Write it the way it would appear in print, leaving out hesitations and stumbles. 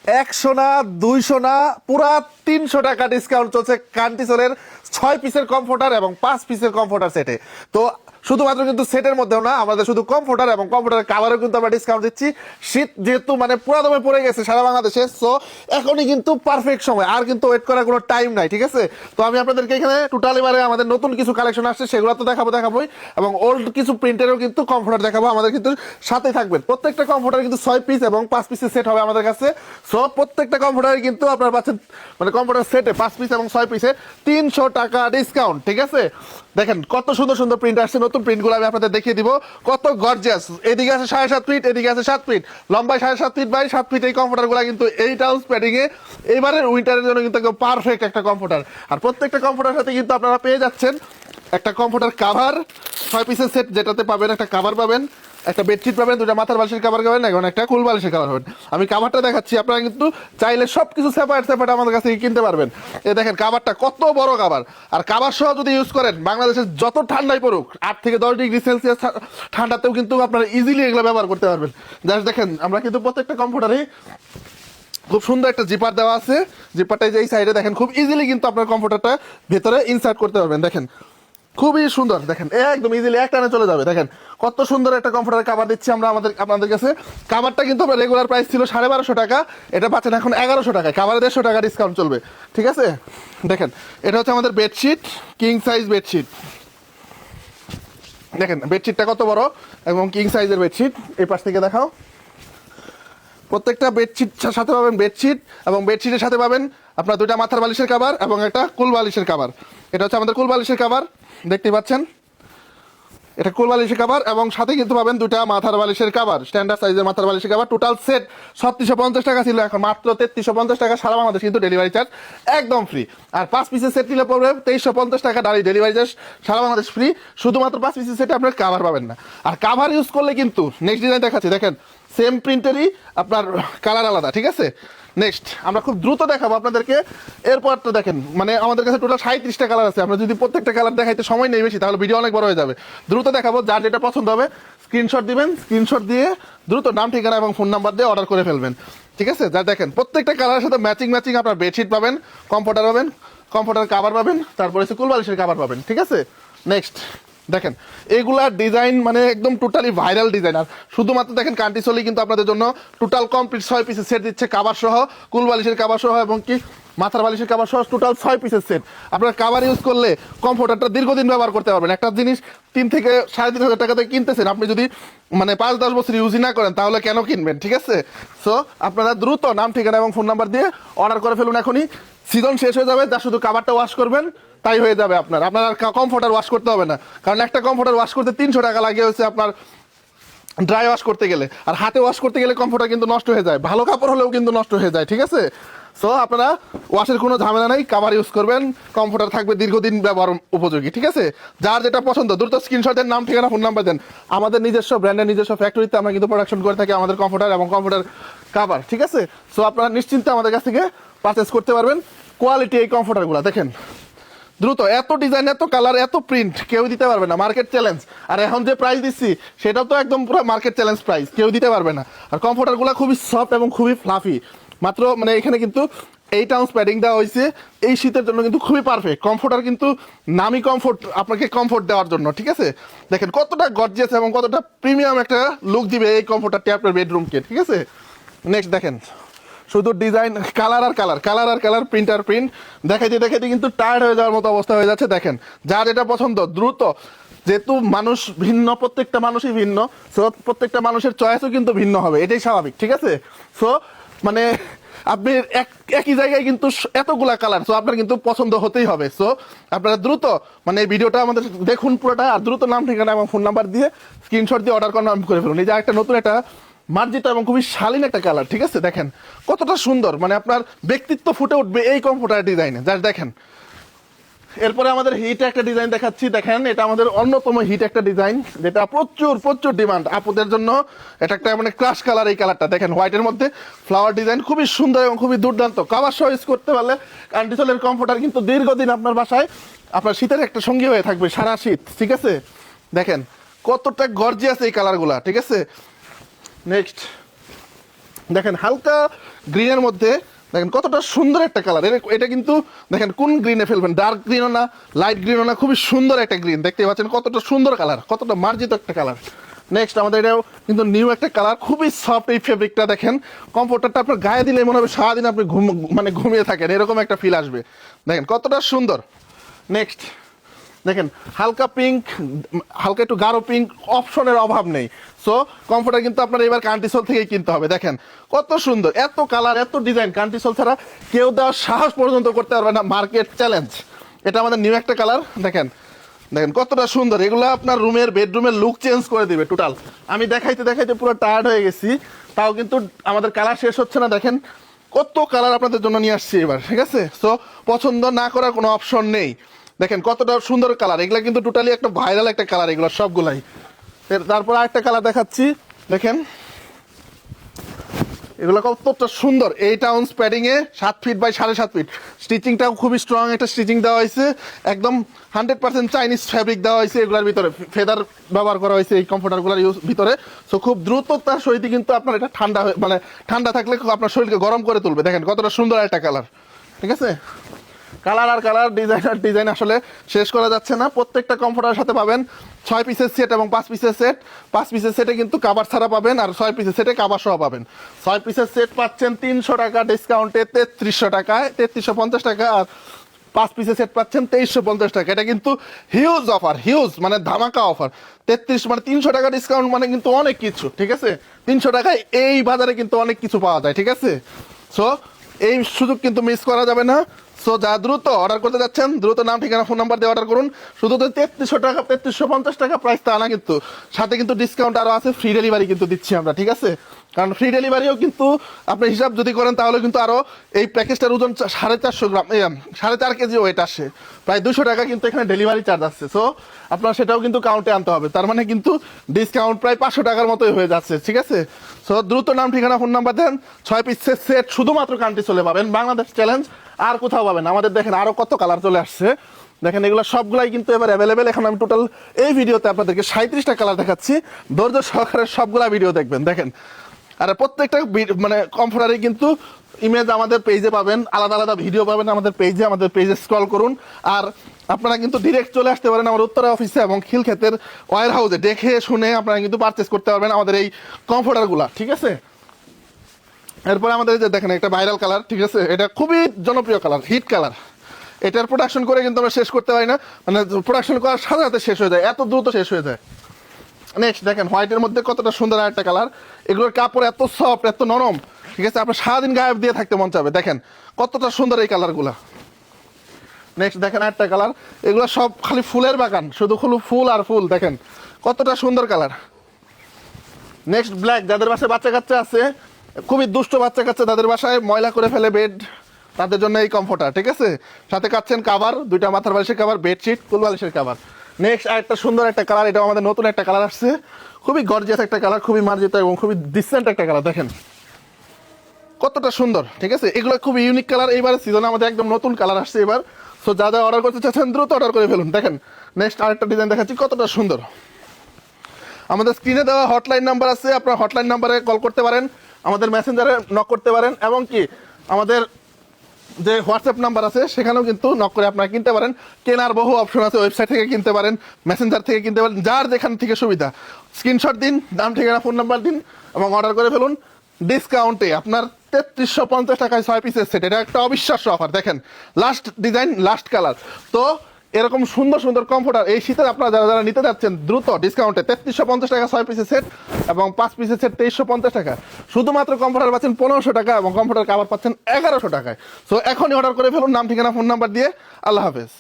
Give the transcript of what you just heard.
100 না 200 না পুরা 300 টাকা ডিসকাউন্ট চলছে কান্টিসোলের 6 পিসের কমফোর্টার এবং 5 পিসের কমফোর্টার সেটে। তো শুধুমাত্র কিন্তু সেটের মধ্যেও না, আমাদের শুধু কমফোর্টার এবং কমফোর্টারের কাভারও কিন্তু আমরা ডিসকাউন্ট দিচ্ছি। শীত যেহেতু মানে পুরো দমে পড়ে গেছে সারা বাংলাদেশে, সো এখনই কিন্তু পারফেক্ট সময়, আর কিন্তু ওয়েট করার কোনো টাইম নাই, ঠিক আছে? তো আমি আপনাদেরকে এখানে টোটাল এবারে আমাদের নতুন কিছু কালেকশন আসছে সেগুলো তো দেখাবোই, এবং ওল্ড কিছু প্রিন্টেরও কিন্তু কমফোর্টার দেখাবো। আমাদের কিন্তু সাথে থাকবেন। প্রত্যেকটা কমফোর্টার কিন্তু 6 পিস এবং 5 পিসের সেট হবে আমাদের কাছে। সো প্রত্যেকটা কমফোর্টারে কিন্তু আপনারা পাচ্ছেন মানে কমফোর্টার সেটে 5 পিস এবং 6 পিসে 300 টাকা ডিসকাউন্ট, ঠিক আছে? দেখেন কত সুন্দর সুন্দর প্রিন্ট আসছে, নতুন প্রিন্টগুলো আমি আপনাদের দেখিয়ে দিব। কত গর্জিয়াস, এদিকে আছে 7.5 ফিট, এদিকে আছে 7 ফিট, লম্বায় 7.5 ফিট বাই 7 ফিট। এই কমফোর্টারগুলো কিন্তু 8 আউন্স প্যাডিং এ এবারের উইন্টারের জন্য কিন্তু একদম পারফেক্ট একটা কমফোর্টার। আর প্রত্যেকটা কমফোর্টার সাথে কিন্তু আপনারা পেয়ে যাচ্ছেন একটা কমফোর্টার কাভার, 6 পিসের সেট, যেটাতে পাবেন একটা কাভার পাবেন, একটা বেডশিট পাবেন, দুটা মাথার বালিশের কাভার পাবেন, এখন একটা কুল বালিশের কাভার পাবেন। আমি কাভারটা দেখাচ্ছি, আপনারা কিন্তু চাইলে সবকিছু সেপারেট আমাদের কাছে কিনতে পারবেন। এই দেখেন কাভারটা কত বড় কাভার, আর কাভার সহ যদি ইউজ করেন বাংলাদেশের যত ঠান্ডাই পড়ুক 8 থেকে 10 ডিগ্রি সেলসিয়াস ঠান্ডাতেও কিন্তু আপনারা ইজিলি এগুলো ব্যবহার করতে পারবেন। জাস্ট দেখেন আমরা কিন্তু প্রত্যেকটা কমফোর্টারে খুব সুন্দর একটা জিপার দেওয়া আছে। জিপারটা এই সাইডে দেখেন, খুব ইজিলি কিন্তু আপনার কমফোর্টারটা ভেতরে ইনসার্ট করতে পারবেন। দেখেন খুবই সুন্দর, দেখেন একদম ইজিলি এক টানে চলে যাবে। দেখেন কত সুন্দর একটা কমফোর্টার কাভার দিচ্ছি আমরা আপনাদের কাছে। কাভারটা কিন্তু আপনার রেগুলার প্রাইস ছিল 1250 টাকা, এটা পাচ্ছেন এখন 1100 টাকায়। কাভারে 150 টাকা ডিসকাউন্ট চলবে, ঠিক আছে? দেখেন এটা হচ্ছে আমাদের বেডশিট, কিং সাইজ বেডশিট। দেখেন বেডশিটটা কত বড় এবং কিং সাইজের বেডশিট। এই পাশ থেকে দেখাও। প্রত্যেকটা বেডশিট সাথে পাবেন বেডশিট, এবং বেডশিটের সাথে পাবেন আপনার দুইটা মাথার বালিশের কাভার এবং একটা কুল বালিশের কাভার। এটা হচ্ছে আমাদের কুল বালিশের কাভার, দেখতেই পাচ্ছেন এটা কুল বালিশের কাভার, এবং সাথে কিন্তু পাবেন দুইটা মাথার বালিশের কাভার, স্ট্যান্ডার্ড সাইজের মাথার বালিশের কাভার। টোটাল সেট 3650 টাকা ছিল, এখন মাত্র 3350 টাকা। সারা বাংলাদেশ কিন্তু ডেলিভারি চার্জ একদম ফ্রি। আর 5 পিসের সেট নিলে পড়বে 2350 টাকা, ডেলিভারি চার্জ সারা বাংলাদেশ ফ্রি। শুধুমাত্র 5 পিসের সেটে আপনার কাভার পাবেন না। আর কাভার ইউজ করলে কিন্তু নেক্সট ডিজাইন দেখাচ্ছি, দেখেন সেম প্রিন্টেরই আপনার কালার আলাদা, ঠিক আছে? নেক্সট আমরা খুব দ্রুত দেখাবো আপনাদেরকে। এরপর তো দেখেন মানে আমাদের কাছে টোটাল 37টা কালার আছে। আমরা যদি প্রত্যেকটা কালার দেখাইতে সময় নেই বেশি, তাহলে ভিডিও অনেক বড় হয়ে যাবে। দ্রুত দেখাবো, যার যেটা পছন্দ হবে স্ক্রিনশট দিবেন, স্ক্রিনশট দিয়ে দ্রুত নাম ঠিকানা এবং ফোন নাম্বার দিয়ে অর্ডার করে ফেলবেন, ঠিক আছে? যা দেখেন প্রত্যেকটা কালারের সাথে ম্যাচিং আপনার বেডশিট পাবেন, কমফোর্টার পাবেন, কমফোর্টার কাভার পাবেন, তারপরে হচ্ছে কুল বালিশের কাভার পাবেন, ঠিক আছে? নেক্সট দেখেন এগুলার ডিজাইন মানে একদম টোটালি ভাইরাল ডিজাইন। আর শুধুমাত্র দেখেন কান্টিসোলি কিন্তু আপনাদের জন্য টোটাল কমপ্লিট 6 পিসের সেট দিচ্ছে, কাভার সহ, কুল বালিশের কাভার সহ, এবং কি মাথার বালিশের কাভার সহ টোটাল 6 পিসের সেট। আপনার কাভার ইউজ করলে কমফোর্টারটা দীর্ঘদিন ব্যবহার করতে পারবেন। একটা জিনিস 3 থেকে 3500 টাকাতে কিনতেছেন, আপনি যদি মানে 5-10 বছর ইউজই না করেন তাহলে কেন কিনবেন, ঠিক আছে? সো আপনারা দ্রুত নাম ঠিকানা এবং ফোন নাম্বার দিয়ে অর্ডার করে ফেলুন এখনই। সিজন শেষ হয়ে যাবে, যা শুধু কাভারটা ওয়াশ করবেন তাই হয়ে যাবে। আপনার আর কমফোর্টার ওয়াশ করতে হবে না, কারণ একটা কমফোর্টার ওয়াশ করতে 300 টাকা লাগে হচ্ছে আপনার ড্রাই ওয়াশ করতে গেলে। আর হাতে ওয়াশ করতে গেলে কমফোর্টার কিন্তু নষ্ট হয়ে যায়, ভালো কাপড় হলেও কিন্তু নষ্ট হয়ে যায়, ঠিক আছে? সো আপনারা ওয়াশের কোনো ঝামেলা নেই, কাভার ইউজ করবেন, কমফোর্টার থাকবে দীর্ঘদিন ব্যবহার উপযোগী, ঠিক আছে? যার যেটা পছন্দ দ্রুত স্ক্রিনশট দেন, নাম ঠিকানা ফোন নাম্বার দেন। আমাদের নিজস্ব ব্র্যান্ডের নিজস্ব ফ্যাক্টরিতে আমরা কিন্তু প্রোডাকশন করে থাকি আমাদের কমফোর্টার এবং কমফোর্টার কাভার, ঠিক আছে? সো আপনারা নিশ্চিন্তে আমাদের কাছ থেকে পারচেস করতে পারবেন। কোয়ালিটি এই কমফোর্টারগুলো দেখেন, দ্রুত এত ডিজাইন, এত কালার, এত প্রিন্ট কেউ দিতে পারবে না, মার্কেট চ্যালেঞ্জ। আর এখন যে প্রাইস দিচ্ছি সেটাও তো একদম পুরো মার্কেট চ্যালেঞ্জ প্রাইস, কেউ দিতে পারবে না। আর কমফোর্টারগুলো খুবই সফট এবং খুবই ফ্লাফি, মাত্র মানে এখানে কিন্তু 8 আউন্স প্যাডিং দেওয়া হয়েছে। এই শীতের জন্য কিন্তু খুবই পারফেক্ট কমফোর্টার, কিন্তু নামি কমফোর্ট আপনাকে কমফোর্ট দেওয়ার জন্য, ঠিক আছে? দেখেন কতটা গর্জিয়াস এবং কতটা প্রিমিয়াম একটা লুক দিবে এই কমফোর্টারটি আপনার বেডরুমকে, ঠিক আছে? নেক্সট দেখেন শুধু ডিজাইন, কালার আর কালার, প্রিন্ট আর প্রিন্ট, দেখাইতে কিন্তু টায়ার্ড হয়ে যাওয়ার মতো অবস্থা হয়ে যাচ্ছে। দেখেন যার যেটা পছন্দ দ্রুত, যেহেতু মানুষ ভিন্ন, প্রত্যেকটা মানুষই ভিন্ন, সো প্রত্যেকটা মানুষের চয়েসও কিন্তু ভিন্ন হবে, এটাই স্বাভাবিক, ঠিক আছে? সো মানে আপনি একই জায়গায় কিন্তু এতগুলা কালার, সো আপনার কিন্তু পছন্দ হতেই হবে। সো আপনারা দ্রুত মানে এই ভিডিওটা আমাদের দেখুন পুরোটা, আর দ্রুত নাম ঠিকানা এবং ফোন নাম্বার দিয়ে স্ক্রিনশট দিয়ে অর্ডার কনফার্ম করে ফেলুন। এই যে একটা নতুন একটা মার্জিত এবং খুবই শালীন একটা কালার, ঠিক আছে? দেখেন কতটা সুন্দর, মানে আপনার ব্যক্তিত্ব ফুটে উঠবে এই কমফোর্টার ডিজাইনে, জাস্ট দেখেন। এরপরে আমাদের হিট একটা ডিজাইন দেখাচ্ছি, দেখেন এটা আমাদের অন্যতম হিট একটা ডিজাইন, যেটা প্রচুর ডিমান্ড আপুদের জন্য। এটা একটা মানে ক্রাশ কালার, এই কালারটা দেখেন হোয়াইটের মধ্যে ফ্লাওয়ার ডিজাইন, খুবই সুন্দর এবং খুবই দুর্দান্ত। কাভার সহ ইউজ করতে পারলে কান্টিসোলের কমফোর্টার কিন্তু দীর্ঘদিন আপনার বাসায় আপনার শীতের একটা সঙ্গী হয়ে থাকবে সারা শীত, ঠিক আছে? দেখেন কতটা গর্জিয়াস এই কালারগুলা, ঠিক আছে? নেক্সট দেখেন হালকা গ্রিনের মধ্যে দেখেন কতটা সুন্দর একটা কালার। এটা কিন্তু দেখেন কোন গ্রিনে ফেলবেন, ডার্ক গ্রিনও না লাইট গ্রিনও না, খুবই সুন্দর একটা গ্রিন। দেখতে পাচ্ছেন কতটা সুন্দর কালার, কতটা মার্জিত একটা কালার। নেক্সট আমাদের এটাও কিন্তু নিউ একটা কালার, খুবই সফট এই ফেব্রিকটা। দেখেন কমফোর্টারটা আপনার গায়ে দিলে মনে হবে সারাদিন আপনি ঘুমিয়ে থাকেন, এরকম একটা ফিল আসবে। দেখেন কতটা সুন্দর। নেক্সট দেখেন হালকা পিঙ্ক, হালকা একটু গাঢ় পিঙ্ক, অপশনের অভাব নেই। সো কমফোর্টার কিন্তু আপনার এবার কান্টিসোল থেকেই কিনতে হবে। দেখেন কত সুন্দর, এত কালার, এত ডিজাইন, কান্টিসোল ছাড়া কেউ দেওয়ার সাহস পর্যন্ত করতে পারবে না, মার্কেট চ্যালেঞ্জ। এটা আমাদের নিউ একটা কালার। দেখেন দেখেন কতটা সুন্দর, এগুলো আপনার রুমের বেডরুমের লুক চেঞ্জ করে দিবে টোটাল। আমি দেখাইতে দেখাইতে পুরো টায়ার্ড হয়ে গেছি, তাও কিন্তু আমাদের কালার শেষ হচ্ছে না। দেখেন কত কালার আপনাদের জন্য নিয়ে আসছি এবার, ঠিক আছে? সো পছন্দ না করার কোনো অপশন নেই। দেখেন কতটা সুন্দর কালার, এগুলো কিন্তু টোটালি একটা ভাইরাল একটা কালার, এগুলো সবগুলাই। তারপর আরেকটা কালার দেখাচ্ছি। দেখেন এগুলো কতটা সুন্দর, 8 আউন্স প্যাডিং এ 7 ফিট বাই 7.5 ফিট। স্টিচিংটাও খুবই স্ট্রং একটা স্টিচিং দেওয়া হয়েছে, একদম 100% চাইনিজ ফ্যাব্রিক দেওয়া হয়েছে এগুলোর ভিতরে, ফেদার ব্যবহার করা হয়েছে এই কমফোর্টারগুলোর ভিতরে। সো খুব দ্রুততার সহিত কিন্তু আপনার এটা ঠান্ডা থাকলে আপনার শরীরকে গরম করে তুলবে। দেখেন কতটা সুন্দর একটা কালার, ঠিক আছে? কালার আর কালার, ডিজাইন আর ডিজাইন, আসলে শেষ করা যাচ্ছে না। প্রত্যেকটা কমফোর্টারের সাথে পাবেন 6 পিসের সেট এবং 5 পিসের সেট। 5 পিসের সেটে কিন্তু কাভার ছাড়া পাবেন, আর 6 পিসের সেটে কাভার সহ পাবেন। 6 পিসের সেট পাচ্ছেন 300 টাকা ডিসকাউন্টে 3300 টাকায়, 3350 টাকা। আর 5 পিসের সেট পাচ্ছেন 2350 টাকা। এটা কিন্তু হিউজ অফার, হিউজ মানে ধামাকা অফার। 33 মানে 300 টাকা ডিসকাউন্ট মানে কিন্তু অনেক কিছু, ঠিক আছে? 300 টাকায় এই বাজারে কিন্তু অনেক কিছু পাওয়া যায়, ঠিক আছে? সো এই সুযোগ কিন্তু মিস করা যাবে না। সো যা দ্রুত অর্ডার করতে যাচ্ছেন, দ্রুত নাম ঠিকানা ফোন নাম্বার দিয়ে অর্ডার করুন। শুধু তো 3300 টাকা 3350 টাকা প্রাইস তা না, কিন্তু সাথে কিন্তু ডিসকাউন্ট আরও আছে, ফ্রি ডেলিভারি কিন্তু দিচ্ছি আমরা, ঠিক আছে? কারণ ফ্রি ডেলিভারিও কিন্তু আপনি হিসাব যদি করেন তাহলে কিন্তু আরও এই প্যাকেজটার ওজন 450 গ্রাম, 4.5 কেজি ওয়েট আসে, প্রায় 200 টাকা কিন্তু এখানে ডেলিভারি চার্জ আসছে। সো আপনার সেটাও কিন্তু কাউন্টে আনতে হবে, তার মানে কিন্তু ডিসকাউন্ট প্রায় 500 টাকার মতোই হয়ে যাচ্ছে, ঠিক আছে? সো দ্রুত নাম ঠিকানা ফোন নাম্বার দেন। 6 পিসের সেট শুধুমাত্র কান্ট্রি চলে পাবেন, বাংলাদেশ চ্যালেঞ্জ, আর কোথাও পাবেন। আমাদের দেখেন আরও কত কালার চলে আসছে। দেখেন এগুলো সবগুলাই কিন্তু এবার অ্যাভেলেবেল। এখন আমি টোটাল এই ভিডিওতে আপনাদেরকে 37টা কালার দেখাচ্ছি, ধৈর্য সহকারে সবগুলা ভিডিও দেখবেন। দেখেন আর প্রত্যেকটা মানে কমফোর্টারে কিন্তু ইমেজ আমাদের পেজে পাবেন, আলাদা আলাদা ভিডিও পাবেন আমাদের পেজে স্ক্রল করুন। আর আপনারা কিন্তু ডিরেক্ট চলে আসতে পারেন আমার উত্তরা অফিসে এবং খিলক্ষেতের ওয়্যার হাউসে, দেখে শুনে আপনারা কিন্তু পারচেস করতে পারবেন আমাদের এই কমফোর্টারগুলা, ঠিক আছে? এরপরে আমাদের যে দেখেন একটা ভাইরাল কালার, ঠিক আছে? এটা খুবই জনপ্রিয় কালার, হিট কালার। এটার প্রোডাকশন করে কিন্তু আমরা শেষ করতে পারি না, মানে প্রোডাকশন করার সাথে সাথে শেষ হয়ে যায়, এত দ্রুত শেষ হয়ে যায়। নেক্সট দেখেন হোয়াইটের মধ্যে কতটা সুন্দর একটা কালার, এগুলোর কাপড় এত সফট, এত নরম, ঠিক আছে? আপনার সারাদিন গায়ে দিয়ে থাকতে মন চাবে। দেখেন কতটা সুন্দর এই কালারগুলা। নেক্সট দেখেন একটা কালার, এগুলো সব খালি ফুলের বাগান, শুধু ফুল আর ফুল। দেখেন কতটা সুন্দর কালার। নেক্সট ব্ল্যাক, যাদের বাসায় বাচ্চা কাচ্চা আছে, খুবই দুষ্ট বাচ্চা কাচ্চা, তাদের বাসায় ময়লা করে ফেলে বেড, তাদের জন্য এই কমফোর্টার, ঠিক আছে? সাথে কাচ্ছেন কাভার, 2টা মাথার বালিশের কাভার, বেডশিট, কুল বালিশের কাভার। নেক্সট আরেকটা সুন্দর একটা কালার, এটা আমাদের নতুন একটা কালার আসছে, খুবই গর্জিয়াস একটা কালার, খুবই মার্জিত এবং খুবই ডিসেন্ট একটা কালার। দেখেন কতটা সুন্দর, ঠিক আছে? এগুলো খুবই ইউনিক কালার, এইবার সিজনে আমাদের একদম নতুন কালার আসছে এবার। সো যা যা অর্ডার করতে চাচ্ছেন দ্রুত অর্ডার করে ফেলুন। দেখেন নেক্সট আরেকটা ডিজাইন দেখাচ্ছি, কতটা সুন্দর। আমাদের স্ক্রিনে দেওয়া হটলাইন নাম্বার আছে, আপনার হটলাইন নাম্বারে কল করতে পারেন, আমাদের মেসেঞ্জারে নক করতে পারেন, এবং কি আমাদের যে হোয়াটসঅ্যাপ নাম্বার আছে সেখানেও কিন্তু নক করে আপনারা কিনতে পারেন। কেনার বহু অপশন আছে, ওয়েবসাইট থেকে কিনতে পারেন, মেসেঞ্জার থেকে কিনতে পারেন, যার যেখান থেকে সুবিধা। স্ক্রিনশট দিন, নাম ঠিকানা ফোন নাম্বার দিন এবং অর্ডার করে ফেলুন ডিসকাউন্টে। আপনার 3350 টাকায় 6 পিসের সেট, এটা একটা অবিশ্বাস্য অফার। দেখেন লাস্ট ডিজাইন, লাস্ট কালার। তো এরকম সুন্দর সুন্দর কমফোর্টার এই শীতে আপনারা যারা যারা নিতে যাচ্ছেন দ্রুত ডিসকাউন্টে 3350 টাকা 6 পিসের সেট এবং 5 পিসের সেট 2350 টাকা। শুধুমাত্র কমফোর্টার পাচ্ছেন 1500 টাকা এবং কমফোর্টার কাভার পাচ্ছেন 1100 টাকায়। সো এখনই অর্ডার করে ফেলুন নাম ঠিকানা ফোন নাম্বার দিয়ে। আল্লাহ হাফেজ।